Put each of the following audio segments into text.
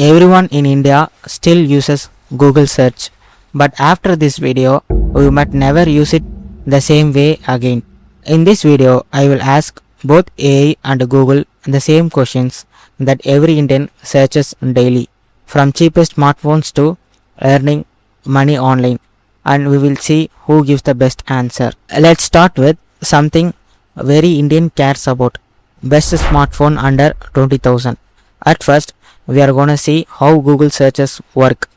Everyone in India still uses Google search, but after this video, we might never use it the same way again. In this video, I will ask both AI and Google the same questions that every Indian searches daily, from cheapest smartphones to earning money online, and we will see who gives the best answer. Let's start with something very Indian cares about: best smartphone under 20,000. At first, we are gonna see how Google searches work.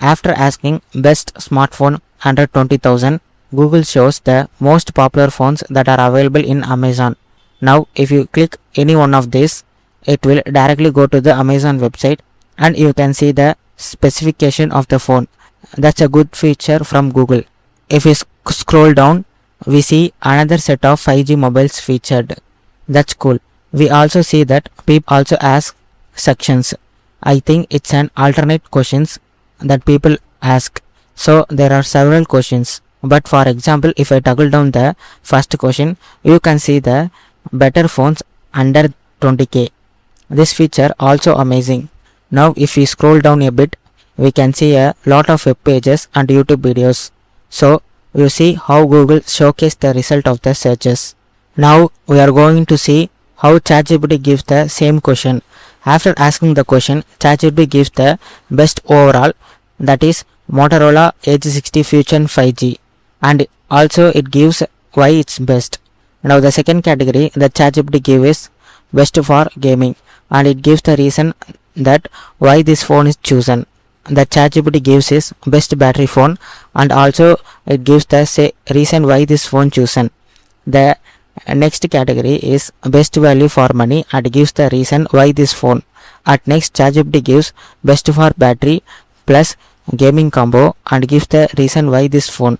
After asking best smartphone under 20,000, Google shows the most popular phones that are available in Amazon. Now, if you click any one of these, it will directly go to the Amazon website and you can see the specification of the phone. That's a good feature from Google. If we scroll down, we see another set of 5G mobiles featured. That's cool. We also see that people also ask sections. I think it's an alternate questions that people ask. So there are several questions. But for example, if I toggle down the first question, you can see the better phones under 20k. This feature also amazing. Now if we scroll down a bit, we can see a lot of web pages and YouTube videos. So you see how Google showcased the result of the searches. Now we are going to see how ChatGPT gives the same question. After asking the question, ChatGPT gives the best overall, that is Motorola Edge 60 Fusion 5G, and also it gives why it's best. Now the second category that ChatGPT gives is best for gaming, and it gives the reason that why this phone is chosen. The ChatGPT gives is best battery phone, and also it gives the reason why this phone chosen. The next category is best value for money and gives the reason why this phone. At next, ChatGPT gives best for battery plus gaming combo and gives the reason why this phone.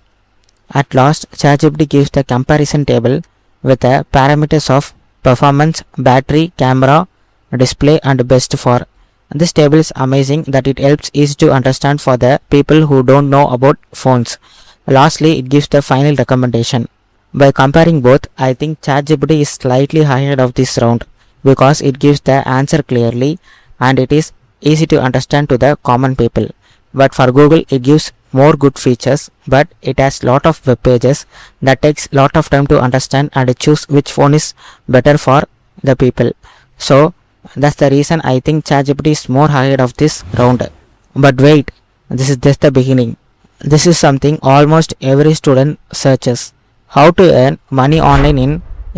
At last, ChatGPT gives the comparison table with the parameters of performance, battery, camera, display and best for. This table is amazing that it helps easy to understand for the people who don't know about phones. Lastly, it gives the final recommendation. By comparing both, I think ChatGPT is slightly ahead of this round because it gives the answer clearly and it is easy to understand to the common people. But for Google, it gives more good features, but it has lot of web pages that takes lot of time to understand and choose which phone is better for the people. So that's the reason I think ChatGPT is more ahead of this round. But wait, this is just the beginning. This is something almost every student searches: how to earn money online in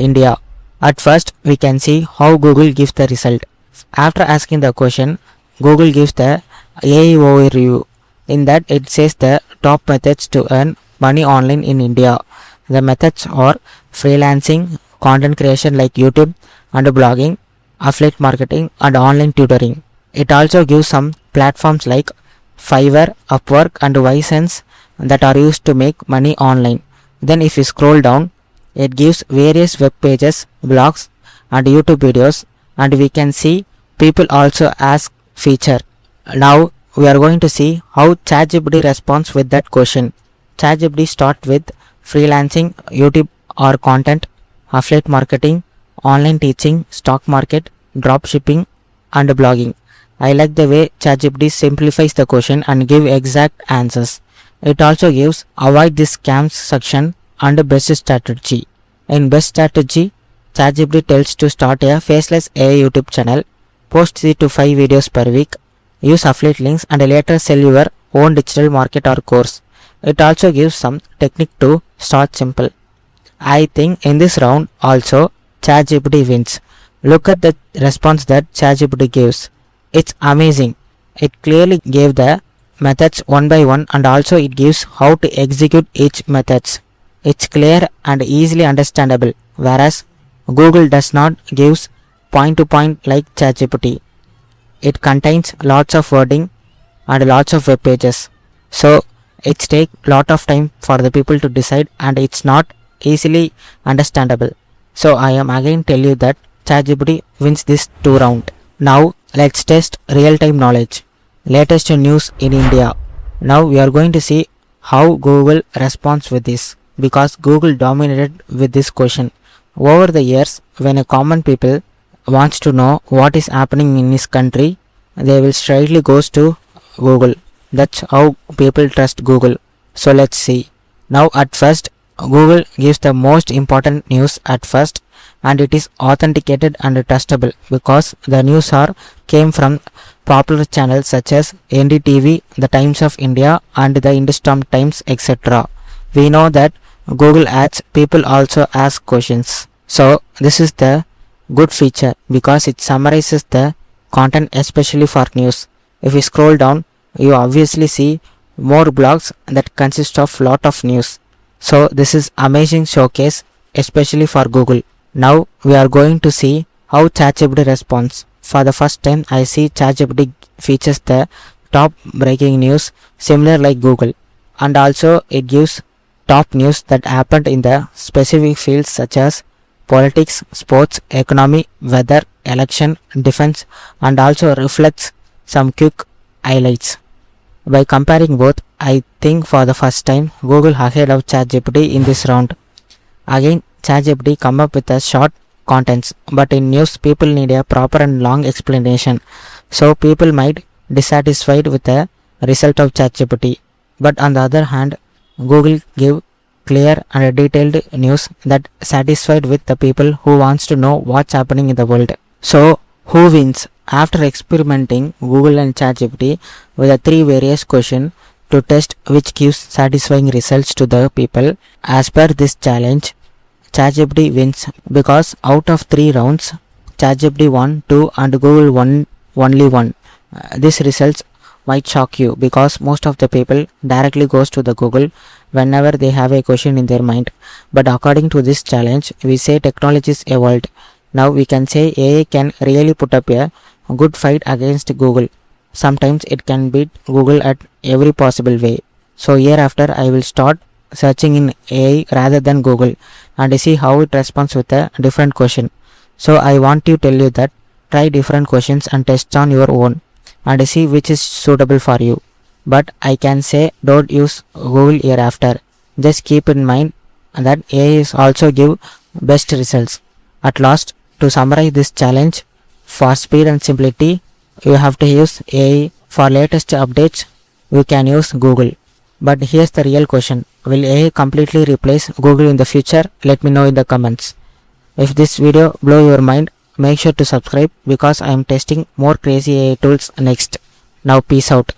India. At first, we can see how Google gives the result. After asking the question, Google gives the AI overview. In that, it says the top methods to earn money online in India. The methods are freelancing, content creation like YouTube and blogging, affiliate marketing and online tutoring. It also gives some platforms like Fiverr, Upwork and Ysense that are used to make money online. Then if you scroll down, it gives various web pages, blogs and YouTube videos, and we can see people also ask feature. Now we are going to see how ChatGPT responds with that question. ChatGPT starts with freelancing, YouTube or content, affiliate marketing, online teaching, stock market, drop shipping and blogging. I like the way ChatGPT simplifies the question and give exact answers. It also gives avoid this scams section and best strategy. In best strategy, ChatGPT tells to start a faceless AI YouTube channel, post 3 to 5 videos per week, use affiliate links and later sell your own digital market or course. It also gives some technique to start simple. I think in this round also ChatGPT wins. Look at the response that ChatGPT gives. It's amazing. It clearly gave the methods one by one and also it gives how to execute each methods. It's clear and easily understandable, whereas Google does not give point to point like ChatGPT. It contains lots of wording and lots of web pages. So it takes lot of time for the people to decide and it's not easily understandable. So I am again tell you that ChatGPT wins this 2 round. Now let's test real-time knowledge. Latest news in India. Now we are going to see how Google responds with this, because Google dominated with this question. Over the years, when a common people wants to know what is happening in his country, they will straightly goes to Google. That's how people trust Google. So let's see. Now at first, Google gives the most important news at first, and it is authenticated and trustable because the news are came from popular channels such as NDTV, The Times of India and the Hindustan Times, etc. We know that Google Ads people also ask questions. So this is the good feature because it summarizes the content especially for news. If you scroll down, you obviously see more blogs that consist of lot of news. So this is amazing showcase especially for Google. Now we are going to see how ChatGPT responds. For the first time I see ChatGPT features the top breaking news similar like Google, and also it gives top news that happened in the specific fields such as politics, sports, economy, weather, election, defense, and also reflects some quick highlights. By comparing both, I think for the first time Google ahead of ChatGPT in this round. Again, ChatGPT come up with a short contents, but in news people need a proper and long explanation. So people might dissatisfied with the result of ChatGPT. But on the other hand, Google give clear and detailed news that satisfied with the people who wants to know what's happening in the world. So who wins? After experimenting Google and ChatGPT with the three various questions to test which gives satisfying results to the people, as per this challenge, ChatGPT wins because out of 3 rounds, ChatGPT won 2 and Google won only 1. This results might shock you because most of the people directly goes to the Google whenever they have a question in their mind. But according to this challenge, we say technologies evolved. Now we can say AI can really put up a good fight against Google. Sometimes it can beat Google at every possible way. So hereafter I will start searching in AI rather than Google and see how it responds with a different question. So I want to tell you that try different questions and test on your own and see which is suitable for you. But I can say don't use Google hereafter. Just keep in mind that AI is also give best results. At last, to summarize this challenge, for speed and simplicity, you have to use AI. For latest updates, you can use Google. But here's the real question. Will AI completely replace Google in the future? Let me know in the comments. If this video blow your mind, make sure to subscribe because I am testing more crazy AI tools next. Now peace out.